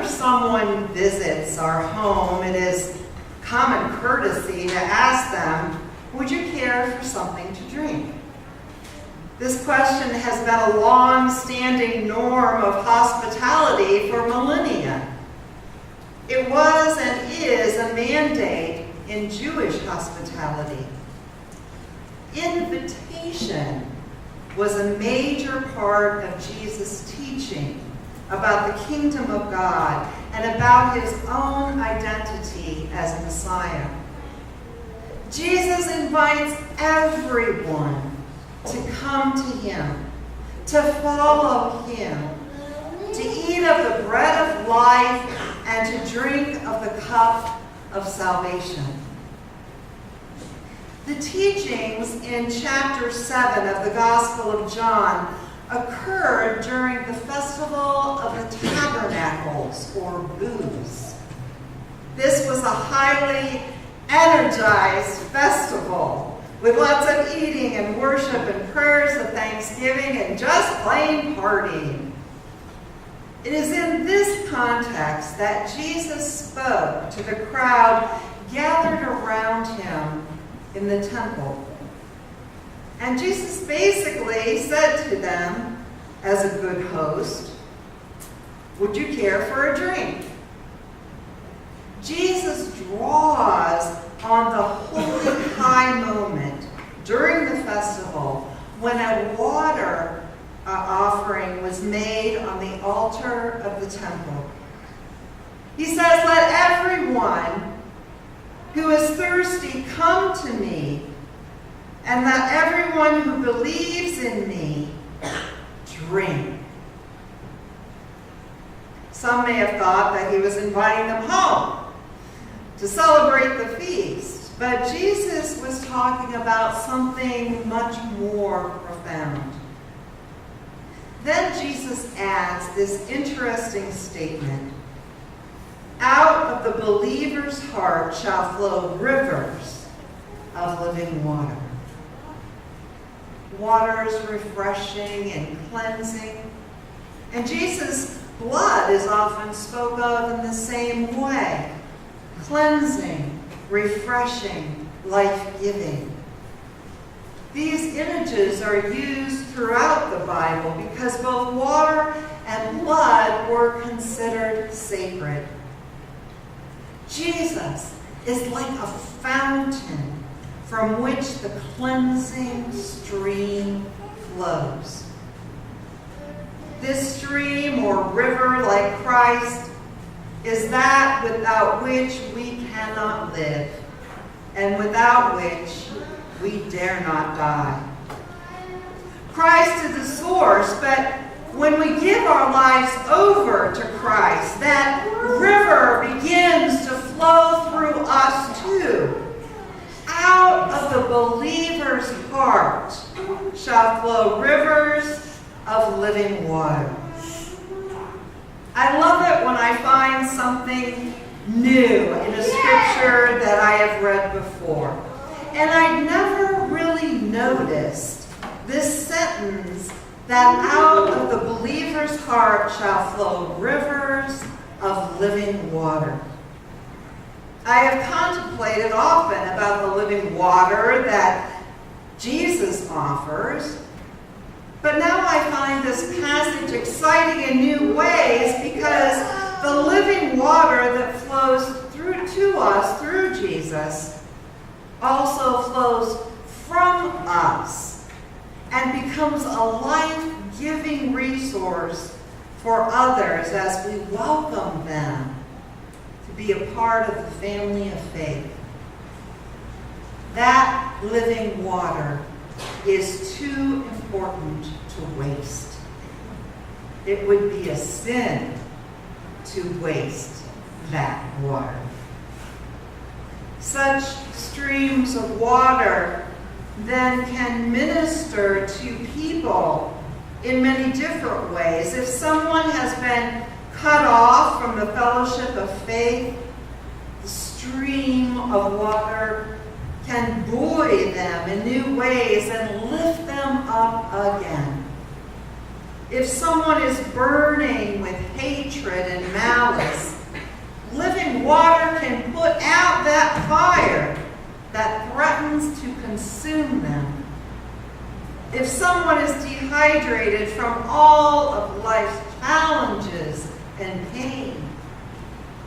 whenever someone visits our home, it is common courtesy to ask them, would you care for something to drink? This question has been a long-standing norm of hospitality for millennia. It was and is a mandate in Jewish hospitality. Invitation was a major part of Jesus' teaching about the kingdom of God and about his own identity as Messiah. Jesus invites everyone to come to him, to follow him, to eat of the bread of life and to drink of the cup of salvation. The teachings in chapter 7 of the Gospel of John occurred during the Festival of the Tabernacles, or Booths. This was a highly energized festival with lots of eating and worship and prayers of thanksgiving and just plain partying. It is in this context that Jesus spoke to the crowd gathered around him in the temple. And Jesus basically said to them, as a good host, would you care for a drink? Jesus draws on the holy high moment during the festival when a water offering was made on the altar of the temple. He says, let everyone who is thirsty come to me, and let everyone who believes in me drink. Some may have thought that he was inviting them home to celebrate the feast, but Jesus was talking about something much more profound. Then Jesus adds this interesting statement, out of the believer's heart shall flow rivers of living water. Water is refreshing and cleansing, and Jesus' blood is often spoke of in the same way, cleansing, refreshing, life-giving. These images are used throughout the Bible because both water and blood were considered sacred. Jesus is like a fountain from which the cleansing stream flows. This stream or river, like Christ, is that without which we cannot live and without which we dare not die. Christ is the source, but when we give our lives over to Christ, that river begins to flow through us too. Out of the believer's heart shall flow rivers of living water. I love it when I find something new in a scripture that I have read before. And I never really noticed this sentence, that out of the believer's heart shall flow rivers of living water. I have contemplated often about the living water that Jesus offers, but now I find this passage exciting in new ways because the living water that flows through to us through Jesus also flows from us and becomes a life-giving resource for others as we welcome them to be a part of the family of faith. That living water is too important to waste. It would be a sin to waste that water. Such streams of water then can minister to people in many different ways. If someone has been cut off from the fellowship of faith, the stream of water can buoy them in new ways and lift them up again. If someone is burning with hatred and malice, living water can put out that fire that threatens to consume them. If someone is dehydrated from all of life's challenges and pain,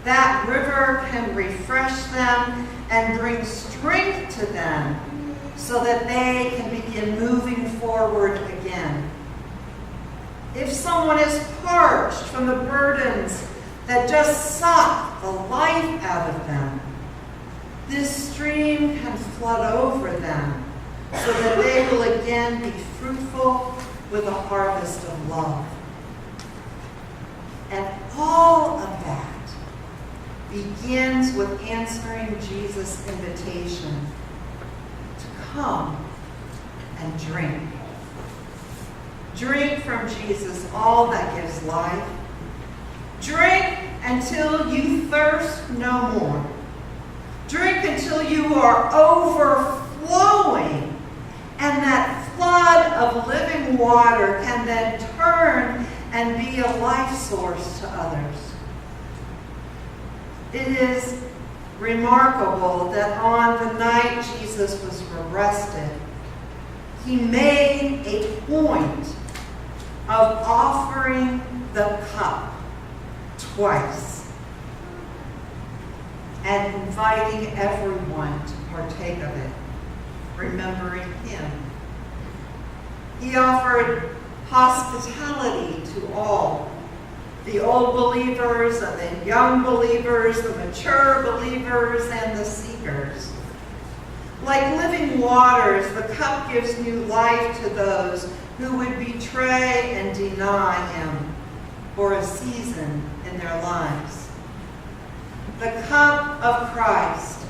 that river can refresh them and bring strength to them so that they can begin moving forward again. If someone is parched from the burdens that just suck the life out of them, this stream can flood over them so that they will again be fruitful with a harvest of love. And all of that begins with answering Jesus' invitation to come and drink. Drink from Jesus all that gives life. Drink until you thirst no more. Drink until you are overflowing, and that flood of living water can then turn and be a life source to others. It is remarkable that on the night Jesus was arrested, he made a point of offering the cup twice and inviting everyone to partake of it, remembering him. He offered hospitality to all, the old believers and the young believers, the mature believers and the seekers. Like living waters, the cup gives new life to those who would betray and deny him for a season in their lives. The cup of Christ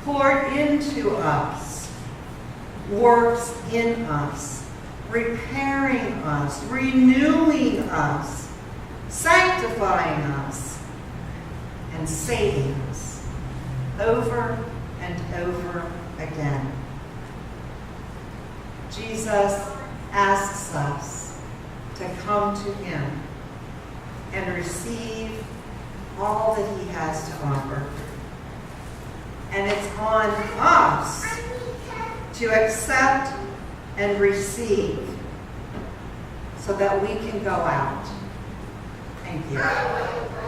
poured into us works in us, repairing us, renewing us, sanctifying us, and saving us over and over again. Jesus asks us to come to him and receive all that he has to offer. And it's on us to accept and receive so that we can go out. Thank you.